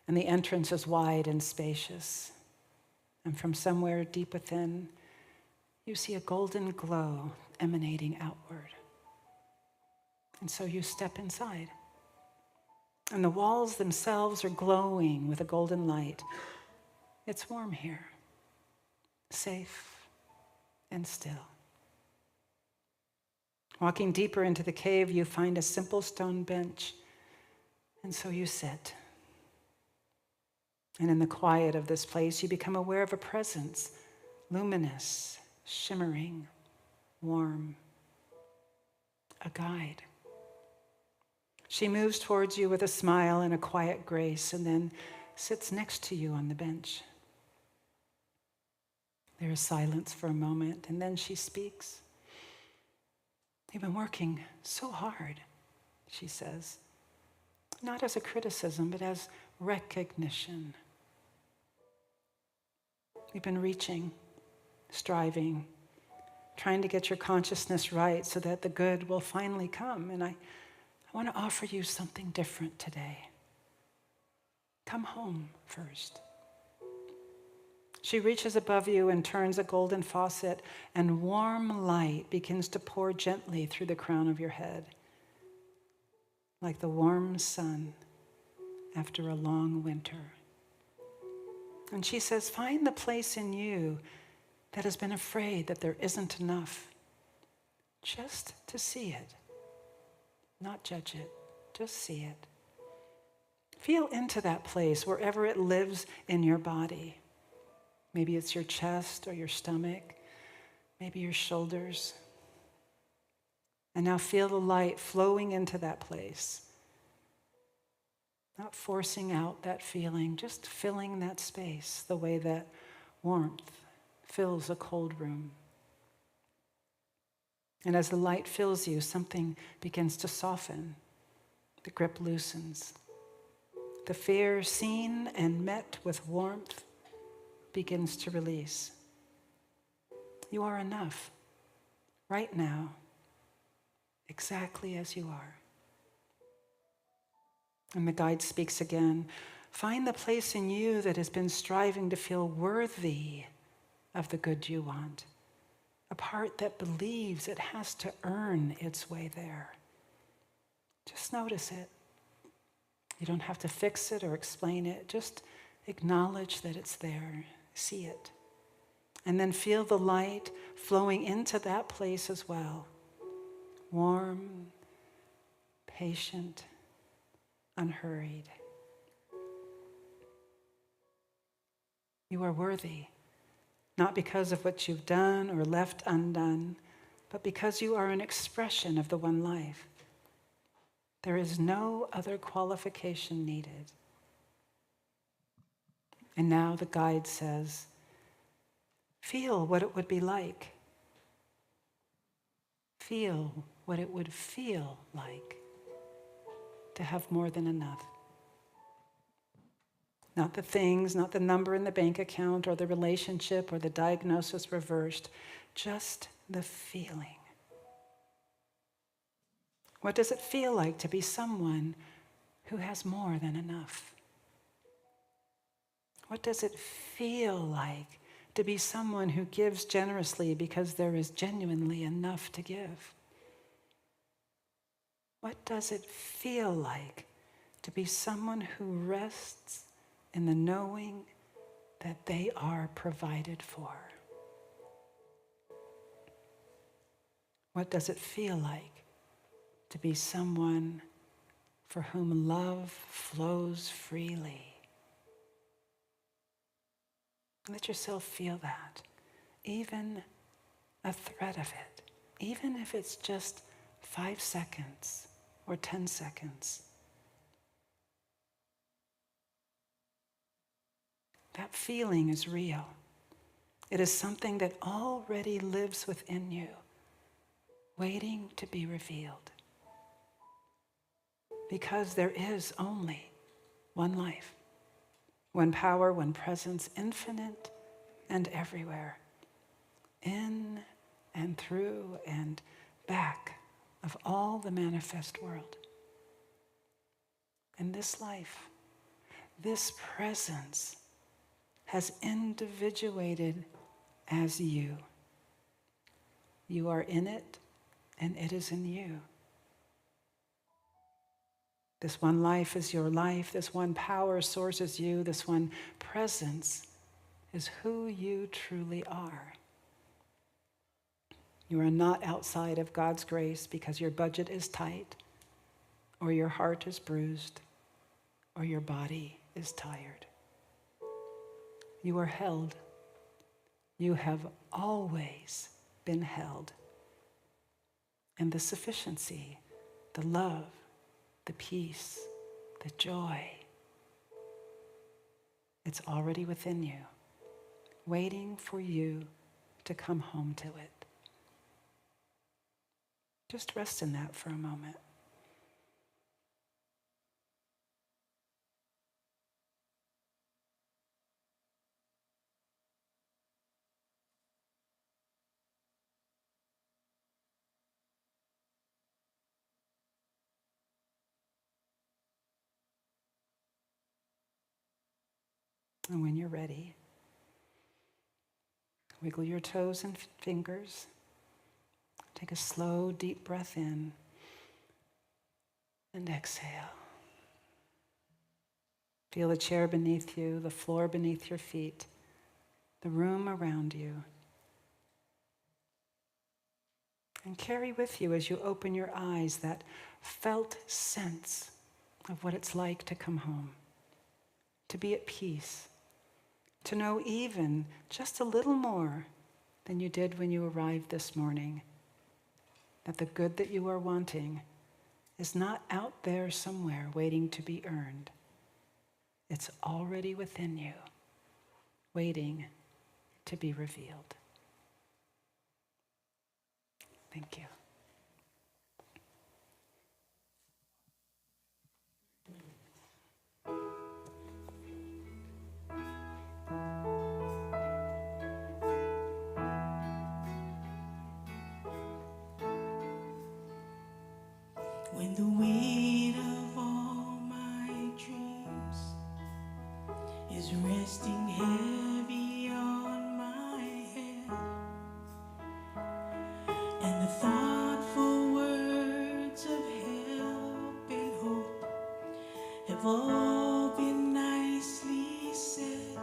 And the entrance is wide and spacious. And from somewhere deep within, you see a golden glow emanating outward. And so you step inside. And the walls themselves are glowing with a golden light. It's warm here, safe and still. Walking deeper into the cave, you find a simple stone bench. And so you sit. And in the quiet of this place, you become aware of a presence, luminous, shimmering, warm, a guide. She moves towards you with a smile and a quiet grace, and then sits next to you on the bench. There is silence for a moment, and then she speaks. You've been working so hard, she says, not as a criticism, but as recognition. You've been reaching, striving, trying to get your consciousness right so that the good will finally come. And I want to offer you something different today. Come home first. She reaches above you and turns a golden faucet, and warm light begins to pour gently through the crown of your head, like the warm sun after a long winter. And she says, find the place in you that has been afraid that there isn't enough, just to see it, not judge it, just see it. Feel into that place wherever it lives in your body. Maybe it's your chest or your stomach, maybe your shoulders. And now feel the light flowing into that place. Not forcing out that feeling, just filling that space the way that warmth fills a cold room. And as the light fills you, something begins to soften. The grip loosens. The fear seen and met with warmth begins to release. You are enough right now, exactly as you are. And the guide speaks again. Find the place in you that has been striving to feel worthy of the good you want. A part that believes it has to earn its way there. Just notice it. You don't have to fix it or explain it. Just acknowledge that it's there. See it. And then feel the light flowing into that place as well. Warm, patient, unhurried. You are worthy, not because of what you've done or left undone, but because you are an expression of the one life. There is no other qualification needed. And now the guide says, feel what it would be like. Feel what it would feel like to have more than enough. Not the things, not the number in the bank account or the relationship or the diagnosis reversed, just the feeling. What does it feel like to be someone who has more than enough? What does it feel like to be someone who gives generously because there is genuinely enough to give? What does it feel like to be someone who rests in the knowing that they are provided for? What does it feel like to be someone for whom love flows freely? Let yourself feel that, even a thread of it, even if it's just 5 seconds or 10 seconds. That feeling is real. It is something that already lives within you, waiting to be revealed. Because there is only one life, one power, one presence, infinite and everywhere, in and through and back of all the manifest world. And this life, this presence, has individuated as you. You are in it, and it is in you. This one life is your life. This one power source is you. This one presence is who you truly are. You are not outside of God's grace because your budget is tight, or your heart is bruised, or your body is tired. You are held. You have always been held. And the sufficiency, the love, the peace, the joy, it's already within you, waiting for you to come home to it. Just rest in that for a moment. And when you're ready, wiggle your toes and fingers. Take a slow, deep breath in and exhale. Feel the chair beneath you, the floor beneath your feet, the room around you. And carry with you as you open your eyes that felt sense of what it's like to come home, to be at peace, to know even just a little more than you did when you arrived this morning, that the good that you are wanting is not out there somewhere waiting to be earned. It's already within you, waiting to be revealed. Thank you. When the weight of all my dreams is resting heavy on my head, and the thoughtful words of help and hope have all been nicely said,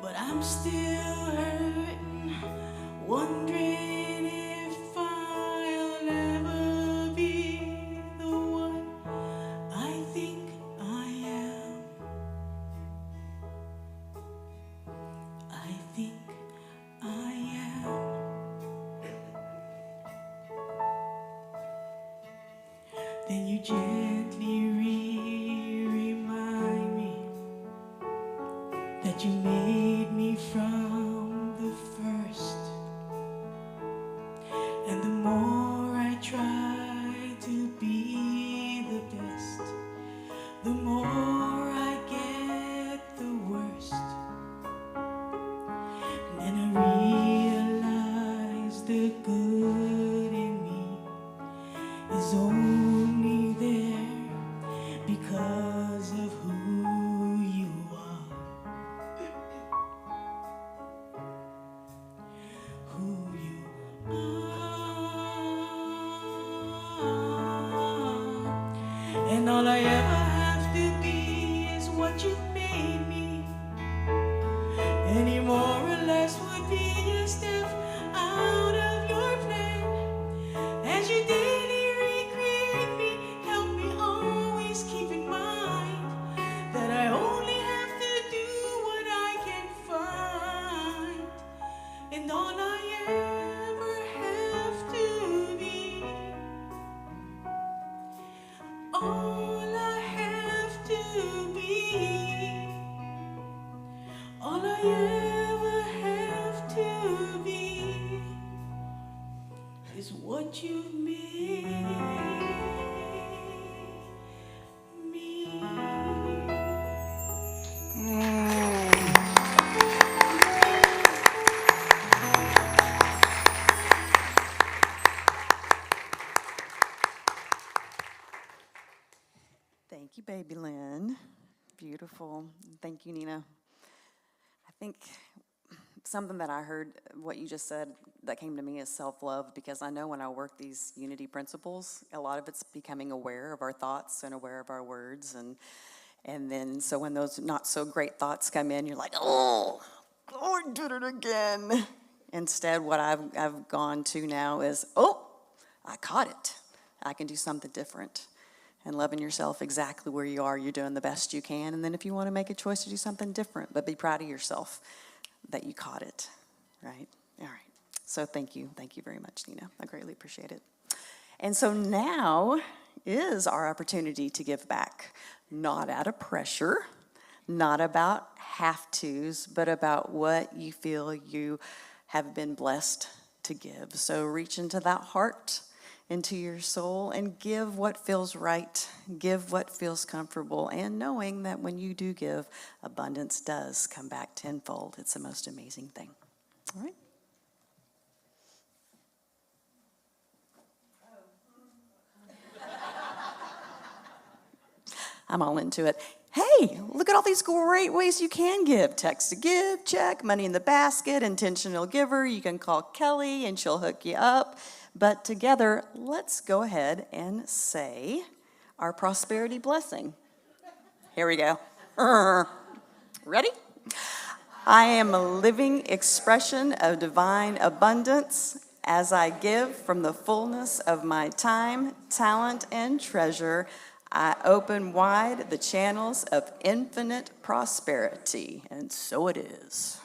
but I'm still hurting, wondering if I'll ever be the one I think I am. I think I am. Then you gently remind me that you made me from the first. And the more I try to be the best, the more I get the worst. And I realize the good in me is only there because of who you are. Who you are. And all I ever have to be is what you made me. Any more or less would be a step out of your plan. As you daily recreate me, help me always keep in mind that I only have to do what I can find. And all I ever have to be, all I have to be, all I ever have to be is what you've made me. Thank you, baby Lynn. Beautiful. Thank you, Nina. I think something that I heard, what you just said, that came to me is self-love, because I know when I work these unity principles, a lot of it's becoming aware of our thoughts and aware of our words. And then, so when those not so great thoughts come in, you're like, oh, I did it again. Instead, what I've gone to now is, oh, I caught it. I can do something different. And loving yourself exactly where you are, you're doing the best you can. And then if you want to make a choice to do something different, but be proud of yourself that you caught it, right? All right. So thank you. Thank you very much, Nina. I greatly appreciate it. And so now is our opportunity to give back, not out of pressure, not about have-tos, but about what you feel you have been blessed to give. So reach into that heart, into your soul, and give what feels right, give what feels comfortable, and knowing that when you do give, abundance does come back tenfold. It's the most amazing thing. All right. I'm all into it. Hey, look at all these great ways you can give. Text to give, check, money in the basket, intentional giver. You can call Kelly and she'll hook you up. But together, let's go ahead and say our prosperity blessing. Here we go. Ready? I am a living expression of divine abundance, As I give from the fullness of my time, talent, and treasure, I open wide the channels of infinite prosperity. And so it is.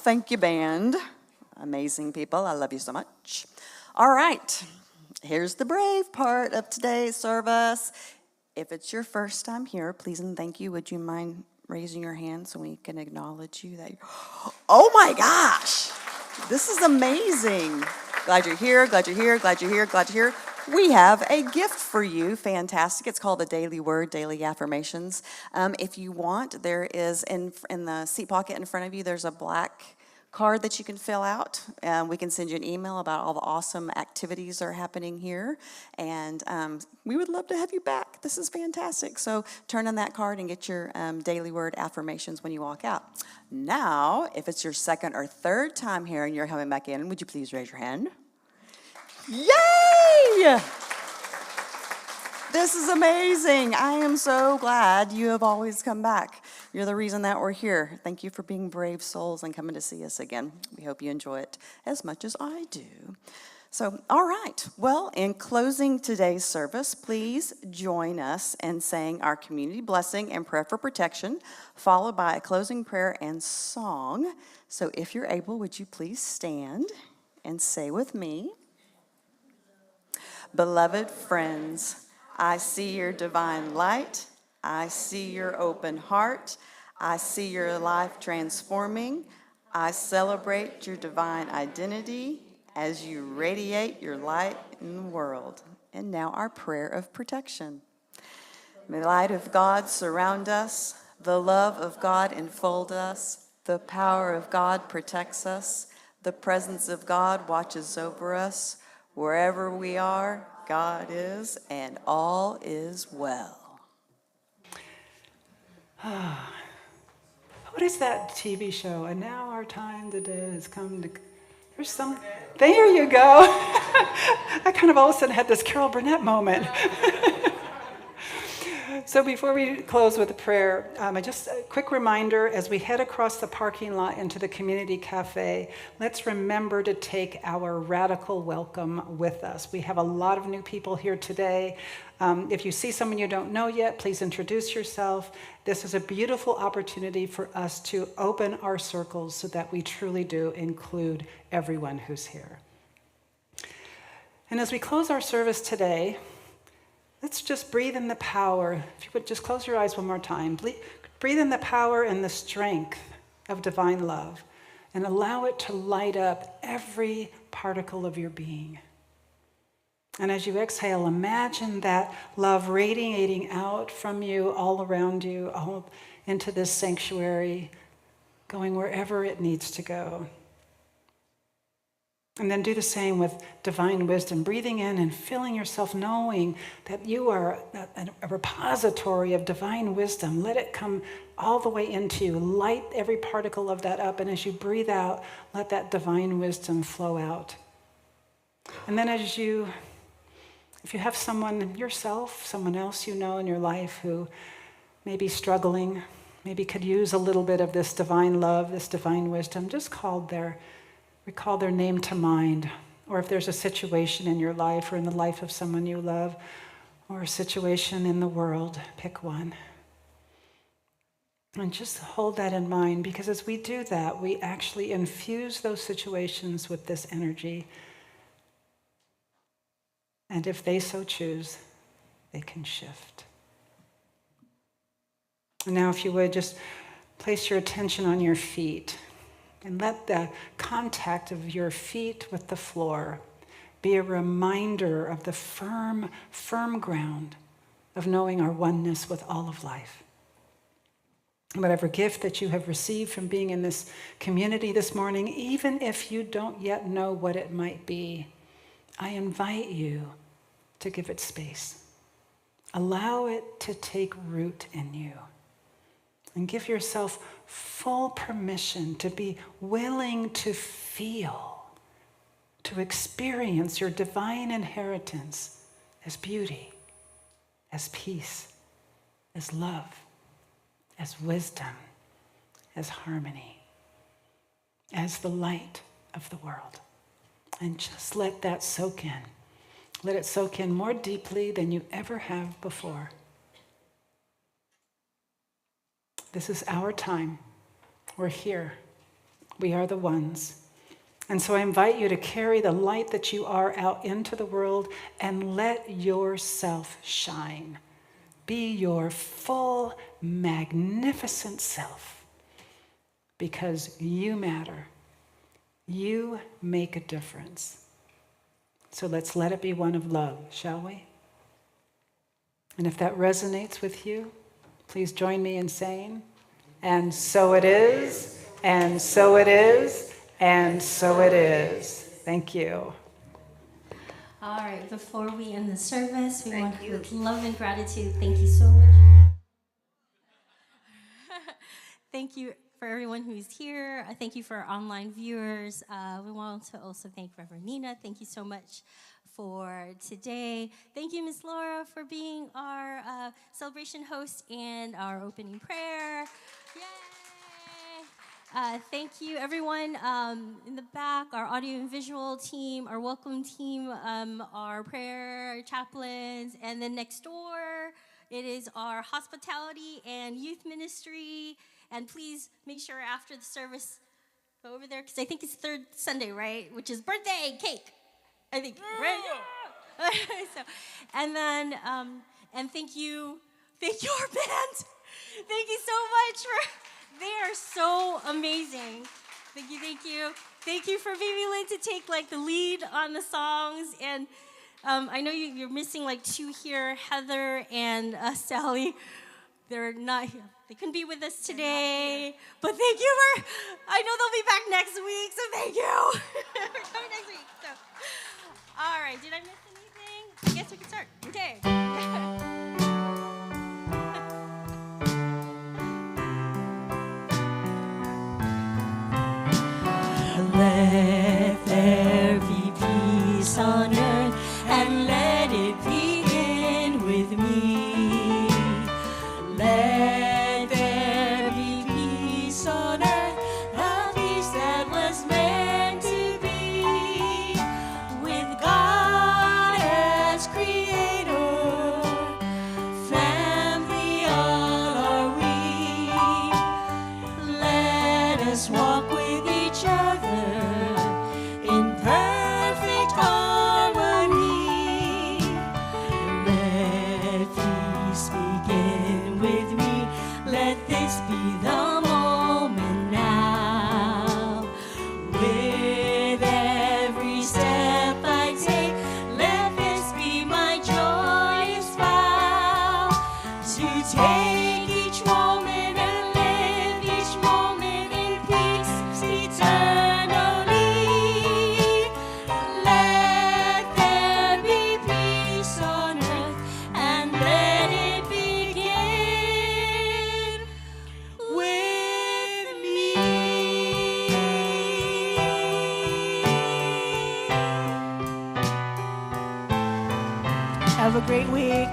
Thank you, band. Amazing people. I love you so much. All right. Here's the brave part of today's service. If it's your first time here, please and thank you. Would you mind raising your hand so we can acknowledge you? Oh my gosh. This is amazing. Glad you're here. Glad you're here. Glad you're here. Glad you're here. We have a gift for you. Fantastic. It's called the Daily Word, Daily Affirmations. If you want, there is in the seat pocket in front of you, there's a black card that you can fill out. We can send you an email about all the awesome activities that are happening here. And we would love to have you back. This is fantastic. So turn in that card and get your Daily Word Affirmations when you walk out. Now, if it's your second or third time here and you're coming back in, would you please raise your hand? Yay! This is amazing. I am so glad you have always come back. You're the reason that we're here. Thank you for being brave souls and coming to see us again. We hope you enjoy it as much as I do. So, all right. Well, in closing today's service, please join us in saying our community blessing and prayer for protection, followed by a closing prayer and song. So if you're able, would you please stand and say with me, beloved friends, I see your divine light. I see your open heart. I see your life transforming. I celebrate your divine identity as you radiate your light in the world. And now our prayer of protection. May the light of God surround us. The love of God enfold us. The power of God protects us. The presence of God watches over us. Wherever we are, God is, and all is well. What is that TV show? And now our time today has come to... There's some... There you go. I kind of all of a sudden had this Carol Burnett moment. So before we close with a prayer, just a quick reminder, as we head across the parking lot into the community cafe, let's remember to take our radical welcome with us. We have a lot of new people here today. If you see someone you don't know yet, please introduce yourself. This is a beautiful opportunity for us to open our circles so that we truly do include everyone who's here. And as we close our service today, let's just breathe in the power. If you would just close your eyes one more time. Breathe in the power and the strength of divine love and allow it to light up every particle of your being. And as you exhale, imagine that love radiating out from you, all around you, all into this sanctuary, going wherever it needs to go. And then do the same with divine wisdom, breathing in and filling yourself, knowing that you are a repository of divine wisdom. Let it come all the way into you. Light every particle of that up. And as you breathe out, let that divine wisdom flow out. And then if you have someone, yourself, someone else you know in your life who may be struggling, maybe could use a little bit of this divine love, this divine wisdom, just recall their name to mind. Or if there's a situation in your life or in the life of someone you love, or a situation in the world, pick one. And just hold that in mind, because as we do that, we actually infuse those situations with this energy. And if they so choose, they can shift. And now, if you would, just place your attention on your feet and let the contact of your feet with the floor be a reminder of the firm, firm ground of knowing our oneness with all of life. Whatever gift that you have received from being in this community this morning, even if you don't yet know what it might be, I invite you to give it space. Allow it to take root in you. And give yourself full permission to be willing to feel, to experience your divine inheritance as beauty, as peace, as love, as wisdom, as harmony, as the light of the world. And just let that soak in. Let it soak in more deeply than you ever have before. This is our time. We're here. We are the ones. And so I invite you to carry the light that you are out into the world and let yourself shine. Be your full, magnificent self, because you matter. You make a difference. So let's let it be one of love, shall we? And if that resonates with you, please join me in saying, and so it is, and so it is, and so it is. Thank you. All right, before we end the service, we want to, with love and gratitude, thank you so much. Thank you for everyone who's here. Thank you for our online viewers. We want to also thank Reverend Nina. Thank you so much for today. Thank you, Miss Laura, for being our celebration host and our opening prayer. Yay! Thank you, everyone in the back, our audio and visual team, our welcome team, our prayer chaplains, and then next door, it is our hospitality and youth ministry. And please make sure after the service, go over there, because I think it's third Sunday, right? Which is birthday cake, I think, right? So, and then, and thank you, our band. Thank you so much they are so amazing. Thank you. Thank you for being willing to take the lead on the songs. And I know you're missing two here, Heather and Sally. They're not here. They couldn't be with us today. But thank you I know they'll be back next week, so thank you. We're coming next week. So, all right, did I miss anything? I guess we can start. Okay. Let there be peace on earth, and let it begin with me. Let there be peace on earth, a peace that was meant to be, with God as creator, family all are we. Let us walk with each other in perfect harmony. Let peace begin with me. Let this be the moment now. With every step I take, let this be my joyous vow, to take each moment and live each moment in peace eternally. Let there be peace on earth, and let it begin with me. Have a great week.